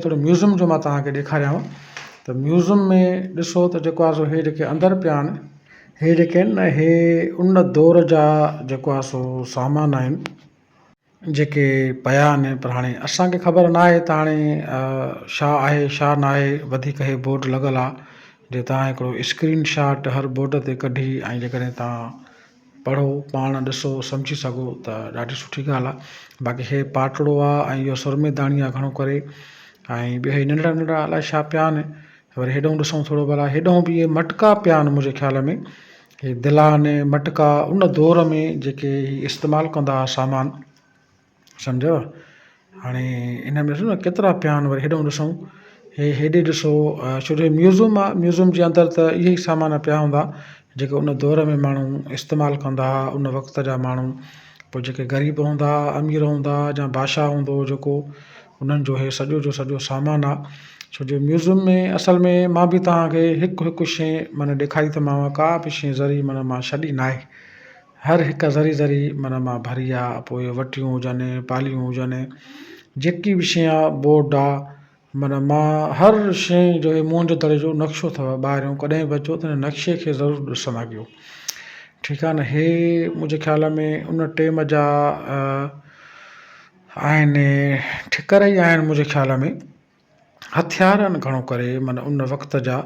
थोरो म्यूज़ियम जो मां तव्हांखे ॾेखारियांव त म्यूज़ियम में ॾिसो त जेको आहे सो हे जेके अंदरि पिया आहिनि हे जेके आहिनि न हे उन दौर जा जेको आहे सो सामान आहिनि जेके पिया आहिनि पर हाणे असांखे ख़बर न आहे त हाणे छा आहे छा न आहे वधीक हे बोर्ड लॻल आहे जे तव्हां हिकिड़ो स्क्रीन शॉट हर बोर्ड ते कढी ऐं जेकॾहिं तव्हां पढ़ो पाण ॾिसो सम्झी सघो त ॾाढी सुठी ॻाल्हि आहे बाक़ी हे पाटड़ो आहे ऐं इहो सुरमेदानी आहे घणो करे ऐं ॿिया हे नंढड़ा नंढड़ा अलाए छा पिया आहिनि वरी हेॾो ॾिसूं थोरो भला हेॾो बि इहे मटका पिया आहिनि मुंहिंजे ख़्याल में हे दिलान मटका उन दौर में जेके इस्तेमालु कंदा हुआ सामान सम्झव हाणे इन में ॾिसो न केतिरा पिया आहिनि वरी हेॾो ॾिसूं हे हेॾे ॾिसो छो जो म्यूज़ियम आहे म्यूज़ियम जे अंदरि त इहे ई सामान पिया हूंदा जेके उन दौर में माण्हू इस्तेमालु कंदा हुआ उन वक़्त जा माण्हू पोइ जेके ग़रीब हूंदा अमीर हूंदा या बादशाह हूंदो जेको उन्हनि जो हे सॼो जो सॼो सामान आहे छो जो म्यूज़ियम में असल में मां बि तव्हांखे हिकु हिकु शइ माना ॾेखारी थोमांव का बि शइ ज़री माना मां छॾी न आहे हर हिकु ज़री ज़री माना मां भरी आहे पोइ वटियूं हुजनि पालियूं हुजनि जेकी बि शइ आहे बोर्ड आहे माना मां हर शइ जो मुंहं जे दड़े जो नक्शो अथव ॿाहिरियों कॾहिं बि अचो त हिन नक्शे खे ज़रूरु ॾिसंदा कयो ठीकु आहे न हे मुंहिंजे ख़्याल में उन टेम जा आहिनि ठिकर ई आहिनि मुंहिंजे ख़्याल में हथियार आहिनि घणो करे माना उन वक़्त जा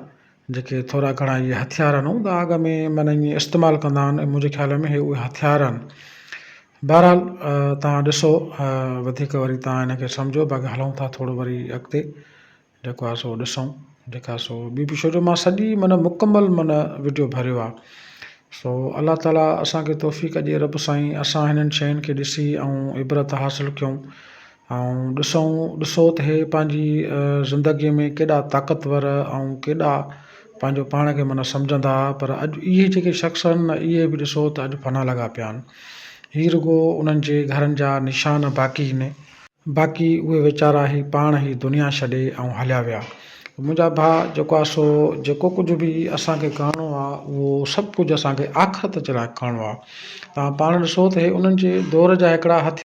जेके थोरा घणा इहे हथियार आहिनि हूंदा अॻ में माना ईअं इस्तेमालु कंदा आहिनि मुंहिंजे ख़्याल में हे उहे हथियार आहिनि बहरहाल तव्हां ॾिसो वधीक वरी तव्हां हिनखे सम्झो बाक़ी हलूं था थोरो वरी अॻिते जेको आहे सो ॾिसूं जेका सो ॿी बि छो जो मां सॼी माना मुकमल माना वीडियो भरियो आहे सो अलाह ताला असांखे तौफ़ीक़ ॾिए रब साईं असां हिननि शयुनि खे ॾिसी ऐं इबरत हासिलु कयूं ऐं ॾिसो त हे पंहिंजी ज़िंदगीअ में केॾा ताक़तवर ऐं केॾा पंहिंजो पाण खे माना सम्झंदा पर अॼु इहे जेके शख़्स आहिनि न इहे बि ॾिसो त अॼु फना लॻा पिया आहिनि हीअ रुॻो उन्हनि जे घरनि जा निशान बाक़ी आहिनि बाक़ी उहे वीचारा ई पाण ई दुनिया छॾे ऐं हलिया विया मुंहिंजा भाउ जेको आहे सो जेको कुझु बि असांखे करिणो आहे उहो सभु कुझु असांखे आख़िरत जे लाइ करिणो आहे तव्हां पाण ॾिसो त हे उन्हनि जे दौर जा हिकिड़ा